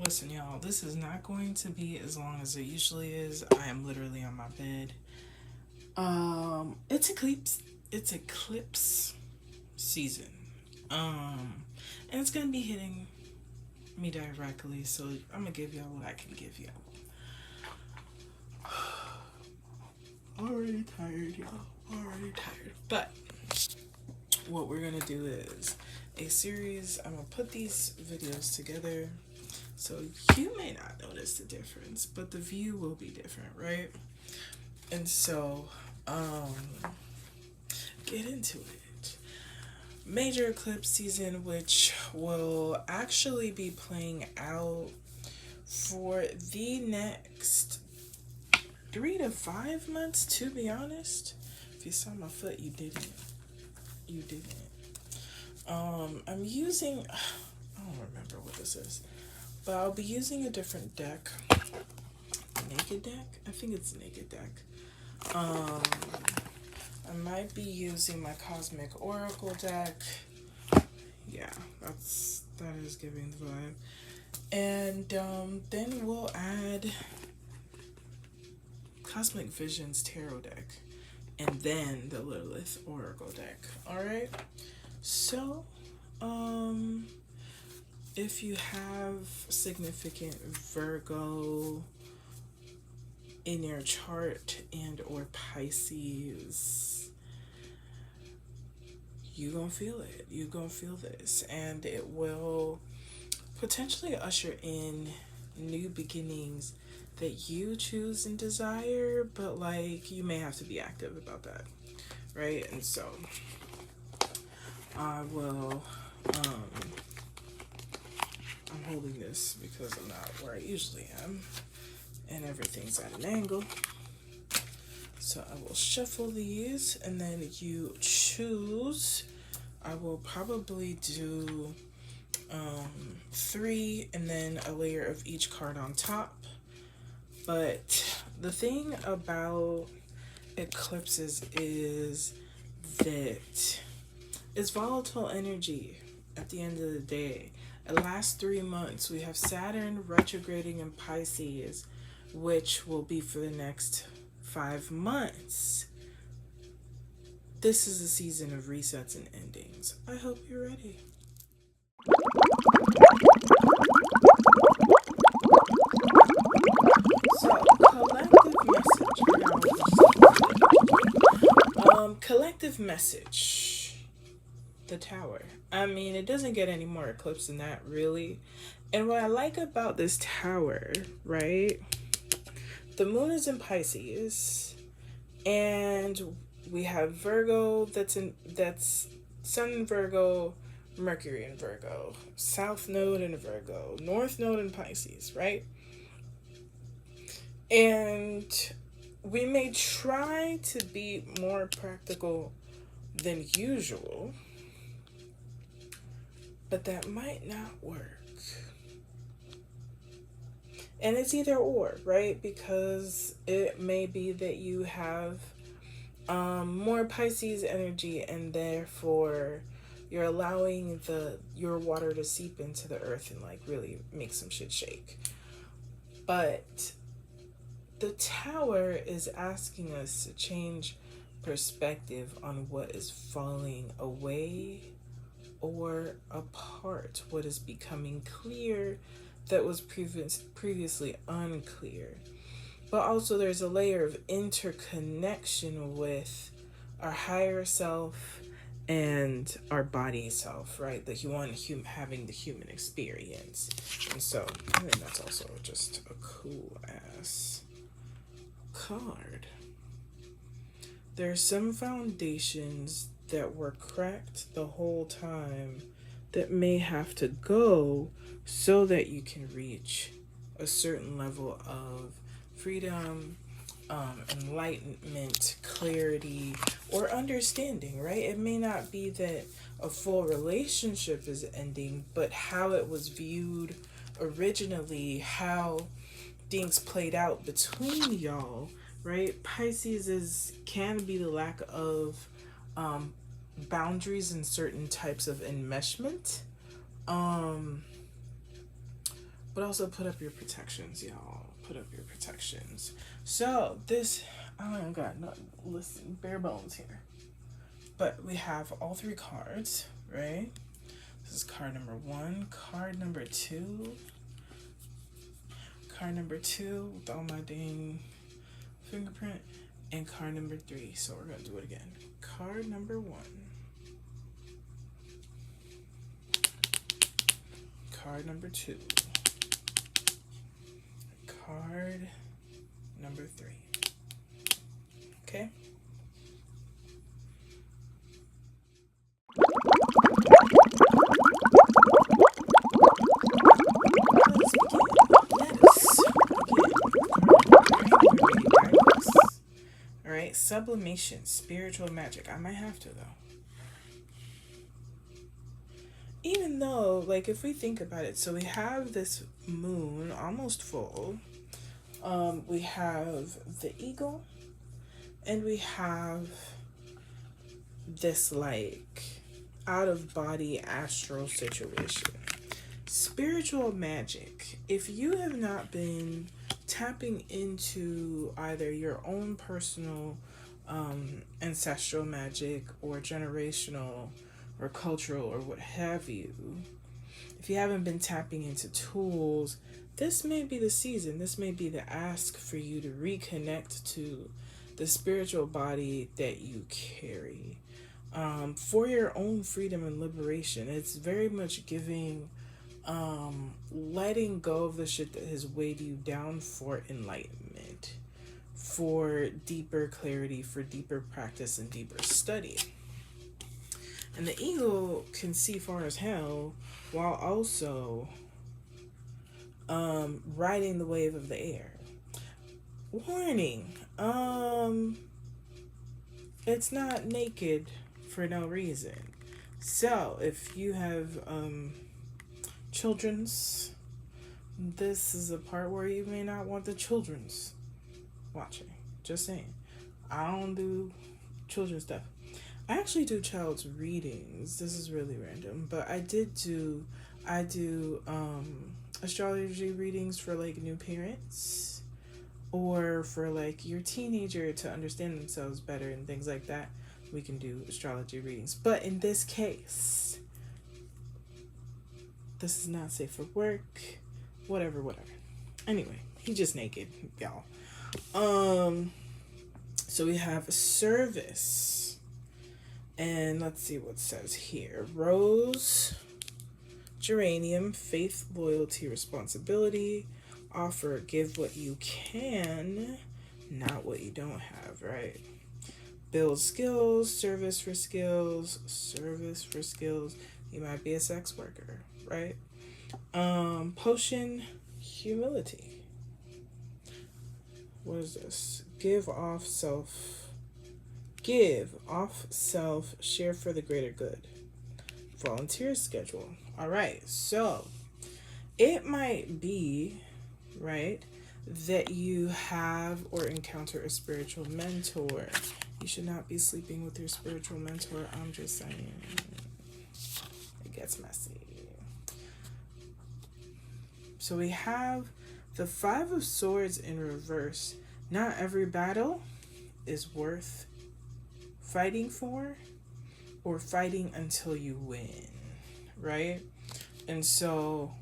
Listen, y'all, this is not going to be as long as it usually is. I am literally on my bed. It's eclipse. It's eclipse season. And it's gonna be hitting me directly, so I'm gonna give y'all what I can give y'all. Already tired, y'all. Already tired. But what we're gonna do is a series. I'm gonna put these videos together, so you may not notice the difference, but the view will be different, right? And so, um, get into it. Major eclipse season, which will actually be playing out for the next 3 to 5 months, to be honest. If you saw my foot, you didn't. You didn't. I'm using, I don't remember what this is, but I'll be using a different deck. Naked deck? I think it's naked deck. I might be using my Cosmic Oracle deck. Yeah, that is giving the vibe. And then we'll add Cosmic Visions Tarot deck, and then the Lilith Oracle deck. Alright? So, if you have significant Virgo in your chart and or Pisces, you gonna feel it. You gonna feel this, and it will potentially usher in new beginnings that you choose and desire, but like you may have to be active about that, right? And so I will I'm holding this because I'm not where I usually am and everything's at an angle. So I will shuffle these, and then you choose. I will probably do 3 and then a layer of each card on top. But the thing about eclipses is that it's volatile energy at the end of the day. The last 3 months, we have Saturn retrograding in Pisces, which will be for the next 5 months. This is a season of resets and endings. I hope you're ready. So, collective message. The Tower. I mean, it doesn't get any more eclipse than that, really. And what I like about this tower, right? The moon is in Pisces, and we have Virgo that's Sun in Virgo, Mercury in Virgo, South Node in Virgo, North Node in Pisces, right? And we may try to be more practical than usual, but that might not work. And it's either or, right? Because it may be that you have more Pisces energy, and therefore you're allowing your water to seep into the earth and like really make some shit shake. But the tower is asking us to change perspective on what is falling away or apart, what is becoming clear that was previously unclear. But also there's a layer of interconnection with our higher self and our body self, right? The one having the human experience. And so I think that's also just a cool ass card. There are some foundations that were cracked the whole time that may have to go so that you can reach a certain level of freedom, enlightenment, clarity, or understanding, right? It may not be that a full relationship is ending, but how it was viewed originally, how things played out between y'all, right? Pisces can be the lack of boundaries in certain types of enmeshment. But But also put up your protections, y'all. Put up your protections. So this, I don't got nothing. Listen, bare bones here. But we have all three cards, right? This is card number 1, card number 2, card number 2 with all my dang fingerprint, and card number 3. So we're gonna do it again. Card number 1, card number 2, card number 3. Okay. Sublimation, spiritual magic. I might have to though. Even though, like, if we think about it, so we have this moon almost full. We have the eagle, and we have this like out of body astral situation. Spiritual magic. If you have not been tapping into either your own personal ancestral magic or generational or cultural or what have you, if you haven't been tapping into tools, this may be the season. This may be the ask for you to reconnect to the spiritual body that you carry for your own freedom and liberation. It's very much giving letting go of the shit that has weighed you down for enlightenment, for deeper clarity, for deeper practice and deeper study. And the eagle can see far as hell while also riding the wave of the air. Warning, it's not naked for no reason. So if you have children's, this is a part where you may not want the children's watching. Just saying. I don't do children's stuff. I actually do child's readings. This is really random, but I do astrology readings for like new parents or for like your teenager to understand themselves better and things like that. We can do astrology readings. But in this case, this is not safe for work, whatever. Anyway, he just naked, y'all. So we have service, and let's see what it says here. Rose, geranium, faith, loyalty, responsibility, offer, give what you can, not what you don't have, right? Build skills, service for skills. You might be a sex worker, right? Potion, humility. What is this? Give off self, share for the greater good. Volunteer schedule. All right, so it might be, right, that you have or encounter a spiritual mentor. You should not be sleeping with your spiritual mentor. I'm just saying, it gets messy. So we have the 5 of Swords in reverse. Not every battle is worth fighting for or fighting until you win, right? And so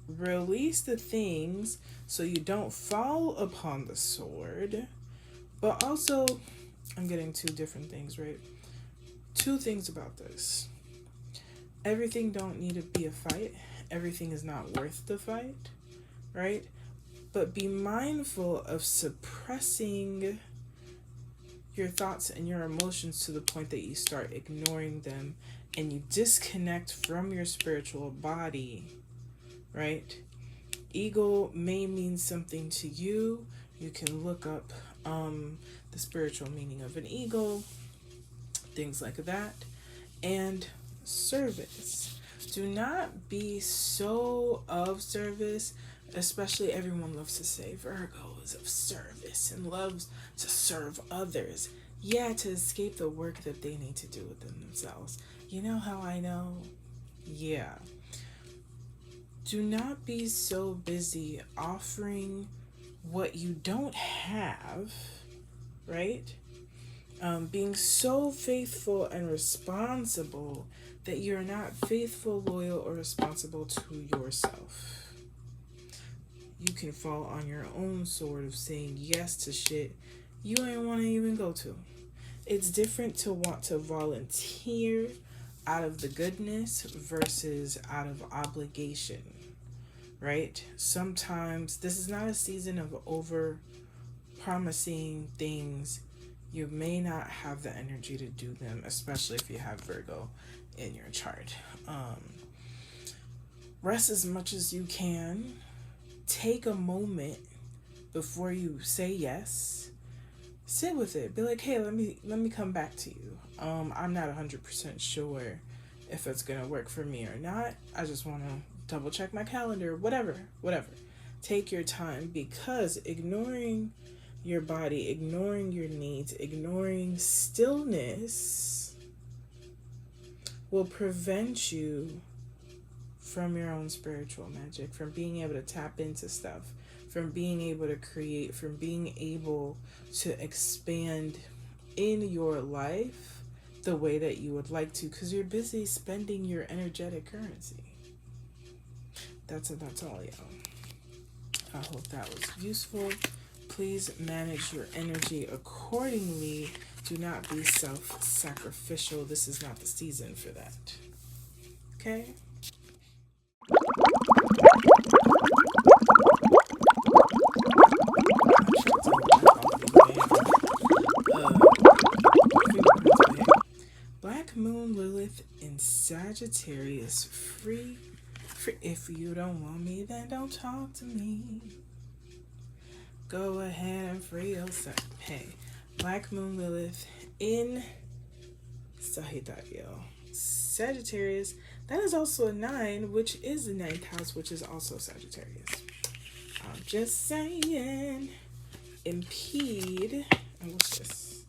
release the things so you don't fall upon the sword. But also, I'm getting 2 different things, right? 2 things about this. Everything don't need to be a fight. Everything is not worth the fight, right? But be mindful of suppressing your thoughts and your emotions to the point that you start ignoring them and you disconnect from your spiritual body, right? Eagle may mean something to you. You can look up the spiritual meaning of an eagle, things like that. And service. Do not be so of service, especially everyone loves to say Virgo is of service and loves to serve others. Yeah, to escape the work that they need to do within themselves. You know how I know? Yeah. do not be so busy offering what you don't have, right? Being so faithful and responsible that you're not faithful, loyal, or responsible to yourself. You can fall on your own sword of saying yes to shit you ain't want to even go to. It's different to want to volunteer out of the goodness versus out of obligation, right? Sometimes this is not a season of over promising things. You may not have the energy to do them, especially if you have Virgo in your chart. Rest as much as you can. Take a moment before you say yes. Sit with it. Be like, hey, let me come back to you. I'm not 100% sure if it's gonna work for me or not. I just want to double check my calendar. Whatever. Take your time, because ignoring your body, ignoring your needs, ignoring stillness will prevent you from your own spiritual magic, from being able to tap into stuff, from being able to create, from being able to expand in your life the way that you would like to, because you're busy spending your energetic currency. That's all, y'all. I hope that was useful. Please manage your energy accordingly. Do not be self-sacrificial. This is not the season for that. Okay? Black Moon Lilith in Sagittarius. Free. If you don't want me, then don't talk to me. Go ahead and free yourself. Hey, Black Moon Lilith in Sagittario. Sagittarius. That is also a 9, which is the 9th house, which is also Sagittarius. I'm just saying. Impede. And what's this?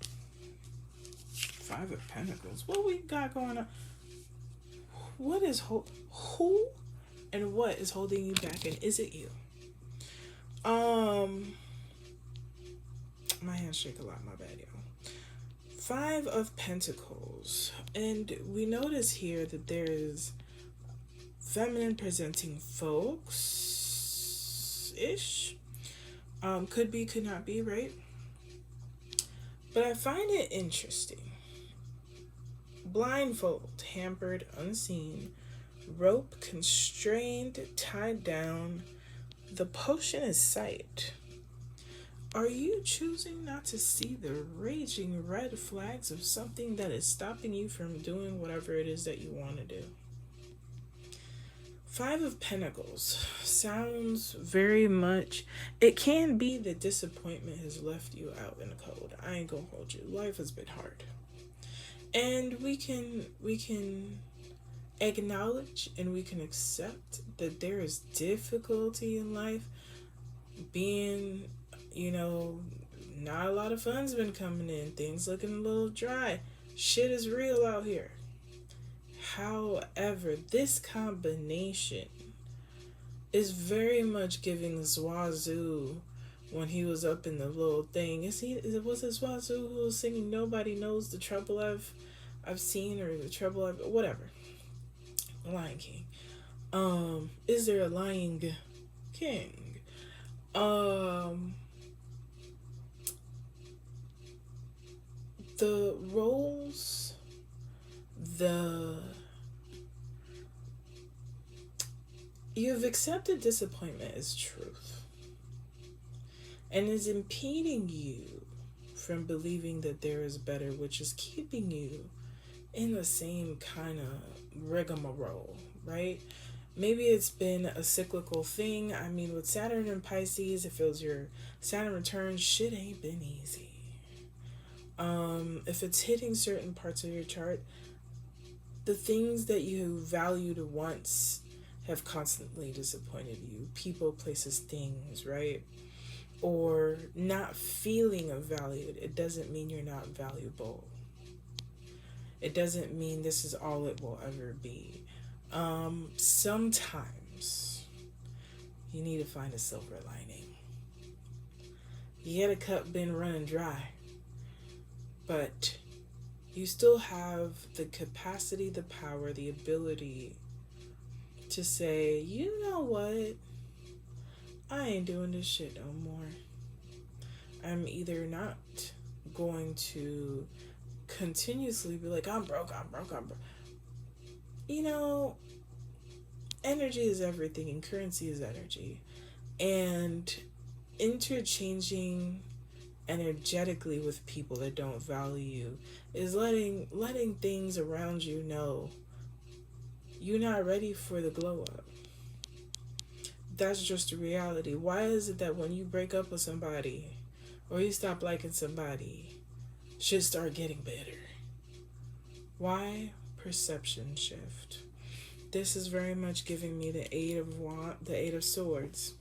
5 of Pentacles. What we got going on? What is who and what is holding you back, and is it you? My hands shake a lot, my bad, y'all. 5 of Pentacles, and we notice here that there is feminine presenting folks ish. Could be, could not be, right? But I find it interesting. Blindfold, hampered, unseen, rope, constrained, tied down. The potion is sight. Are you choosing not to see the raging red flags of something that is stopping you from doing whatever it is that you want to do? 5 of Pentacles sounds very much, it can be that disappointment has left you out in the cold. I ain't gonna hold you. Life has been hard. And we can acknowledge and we can accept that there is difficulty in life. Being, not a lot of funds been coming in. Things looking a little dry. Shit is real out here. However, this combination is very much giving Zwazu when he was up in the little thing. Was it Zwazu who was singing "Nobody Knows the Trouble I've Seen" or "The Trouble I've" whatever? Lion King. Is there a Lion King? The roles, you've accepted disappointment as truth and is impeding you from believing that there is better, which is keeping you in the same kind of rigmarole, right? Maybe it's been a cyclical thing. I mean, with Saturn and Pisces, if it was your Saturn return, shit ain't been easy. If it's hitting certain parts of your chart, the things that you valued once have constantly disappointed you. People, places, things, right? Or not feeling valued. It doesn't mean you're not valuable. It doesn't mean this is all it will ever be. Sometimes you need to find a silver lining. You get a cup been running dry, but you still have the capacity, the power, the ability to say, you know what? I ain't doing this shit no more. I'm either not going to continuously be like, I'm broke. You know, energy is everything and currency is energy. And interchanging energetically with people that don't value you is letting things around you know you're not ready for the glow up. That's just the reality. Why is it that when you break up with somebody or you stop liking somebody, shit start getting better? Why? Perception shift. This is very much giving me the Eight of Swords,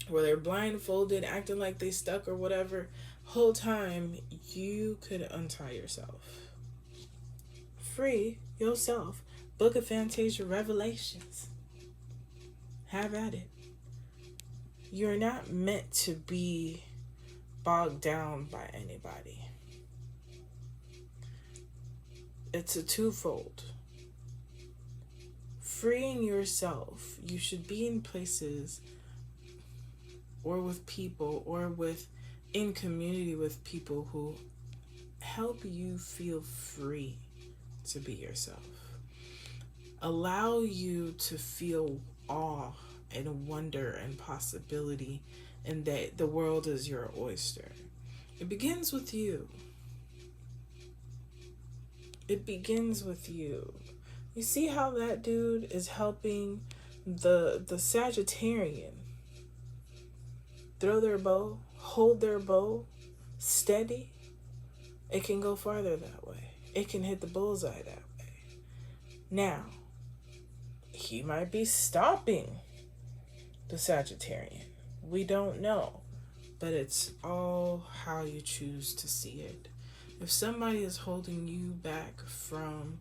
where they're blindfolded, acting like they stuck or whatever. Whole time you could untie yourself, free yourself, book a Fantasia Revelations. Have at it. You're not meant to be bogged down by anybody. It's a twofold. Freeing yourself, you should be in places or with people or in community with people who help you feel free to be yourself. Allow you to feel awe and wonder and possibility, and that the world is your oyster. It begins with you. It begins with you. You see how that dude is helping the Sagittarian throw their bow, hold their bow steady? It can go farther that way. It can hit the bullseye that way. Now, he might be stopping the Sagittarian. We don't know. But it's all how you choose to see it. If somebody is holding you back from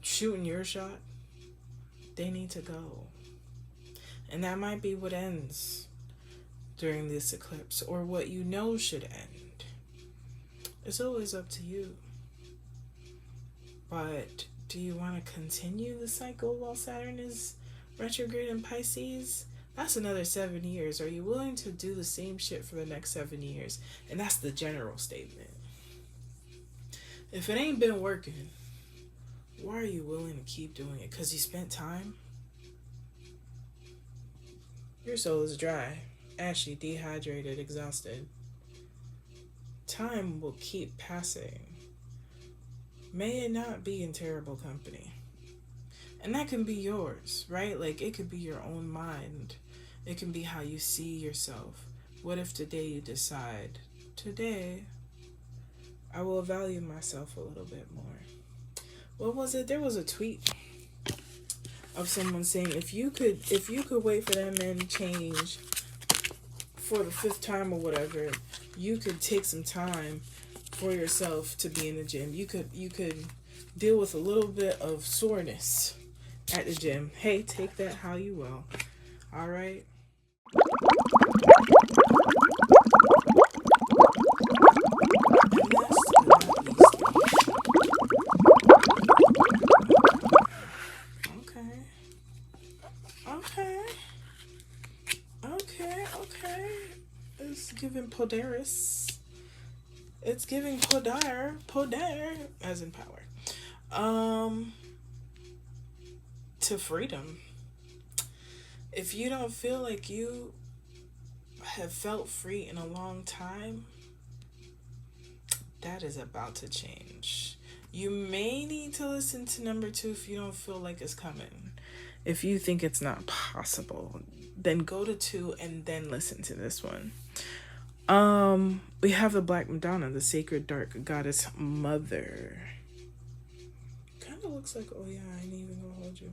shooting your shot, they need to go. And that might be what ends during this eclipse, or what you know should end. It's always up to you. But do you want to continue the cycle while Saturn is retrograde in Pisces? That's another 7 years. Are you willing to do the same shit for the next 7 years? And that's the general statement. If it ain't been working, why are you willing to keep doing it? Because you spent time? Your soul is dry, ashy, dehydrated, exhausted. Time will keep passing. May it not be in terrible company. And that can be yours, right? Like, it could be your own mind. It can be how you see yourself. What if today you decide, today I will value myself a little bit more? What was it? There was a tweet of someone saying, if you could wait for that man to change for the 5th time or whatever, you could take some time for yourself to be in the gym. You could deal with a little bit of soreness at the gym. Hey, take that how you will. All right. Okay. It's giving Podaris. It's giving Podar, as in power. To freedom. If you don't feel like you have felt free in a long time, that is about to change. You may need to listen to number 2 if you don't feel like it's coming. If you think it's not possible, then go to 2 and then listen to this one. We have the Black Madonna, the sacred dark goddess mother. Kind of looks like, oh yeah, I ain't even gonna hold you.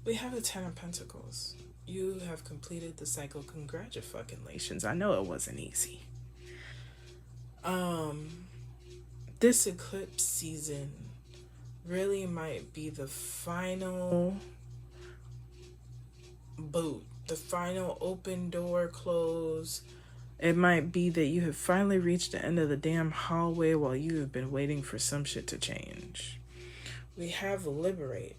We have the 10 of Pentacles. You have completed the cycle. Congratulations. I know it wasn't easy. This eclipse season really might be the final boot, the final open door close. It might be that you have finally reached the end of the damn hallway while you have been waiting for some shit to change. We have liberate,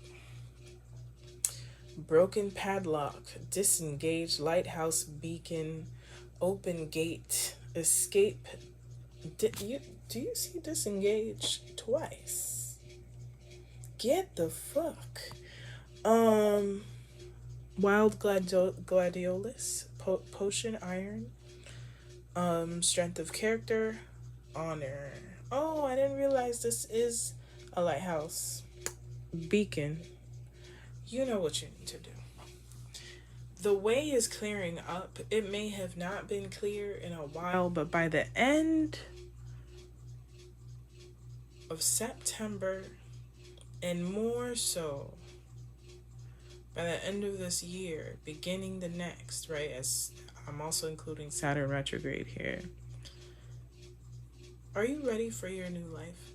broken padlock, disengaged lighthouse beacon, open gate, escape. Do you see disengage twice? Get the fuck. Wild gladiolus, potion iron, strength of character, honor. Oh, I didn't realize this is a lighthouse. Beacon. You know what you need to do. The way is clearing up. It may have not been clear in a while, but by the end of September, and more so by the end of this year, beginning the next, right? As I'm also including Saturn retrograde here. Are you ready for your new life?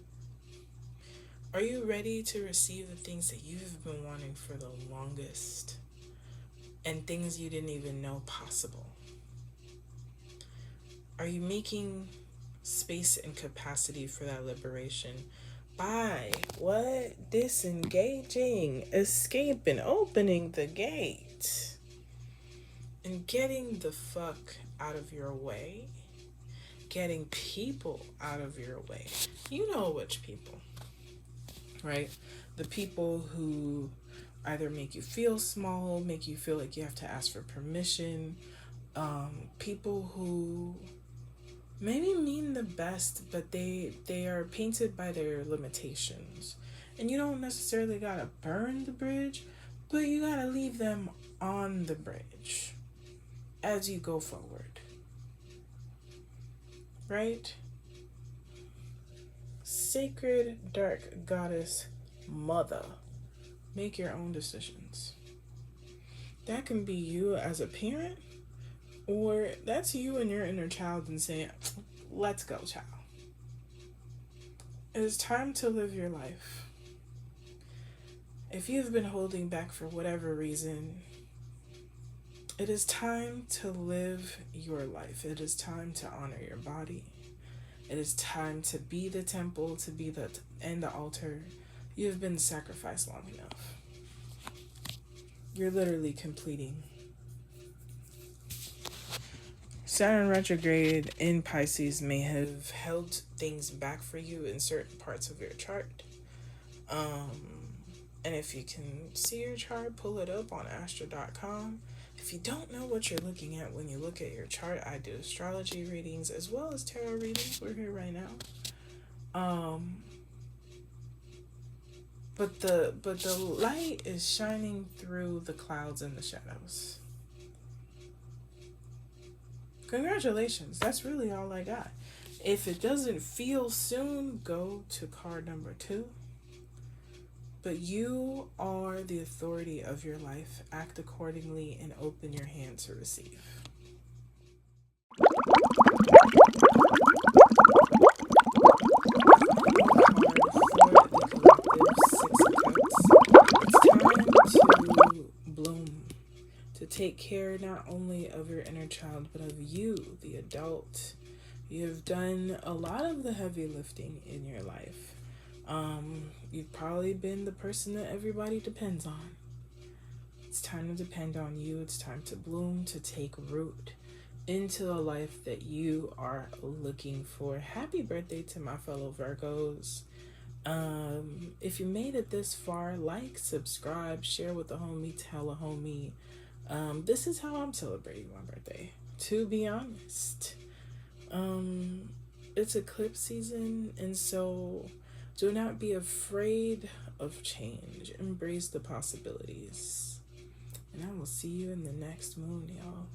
Are you ready to receive the things that you've been wanting for the longest, and things you didn't even know possible? Are you making space and capacity for that liberation by what? Disengaging, escaping, opening the gate, and getting the fuck out of your way, getting people out of your way. You know which people, right? The people who either make you feel small, make you feel like you have to ask for permission, people who maybe mean the best, but they are painted by their limitations. And you don't necessarily gotta burn the bridge, but you gotta leave them on the bridge as you go forward. Right? Sacred dark goddess mother. Make your own decisions. That can be you as a parent, or that's you and your inner child and saying, let's go, child. It is time to live your life. If you've been holding back for whatever reason, it is time to live your life. It is time to honor your body. It is time to be the temple, to be the altar. You have been sacrificed long enough. You're literally completing. Saturn retrograde in Pisces may have held things back for you in certain parts of your chart. And if you can see your chart, pull it up on astro.com. If you don't know what you're looking at when you look at your chart, I do astrology readings as well as tarot readings. We're here right now. But the light is shining through the clouds and the shadows. Congratulations. That's really all I got. If it doesn't feel soon, go to card number 2. But you are the authority of your life. Act accordingly and open your hand to receive. Take care not only of your inner child, but of you, the adult. You have done a lot of the heavy lifting in your life. You've probably been the person that everybody depends on. It's time to depend on you. It's time to bloom, to take root into the life that you are looking for. Happy birthday to my fellow Virgos. If you made it this far, like, subscribe, share with a homie, tell a homie. This is how I'm celebrating my birthday, to be honest. It's eclipse season, and so do not be afraid of change. Embrace the possibilities. And I will see you in the next moon, y'all.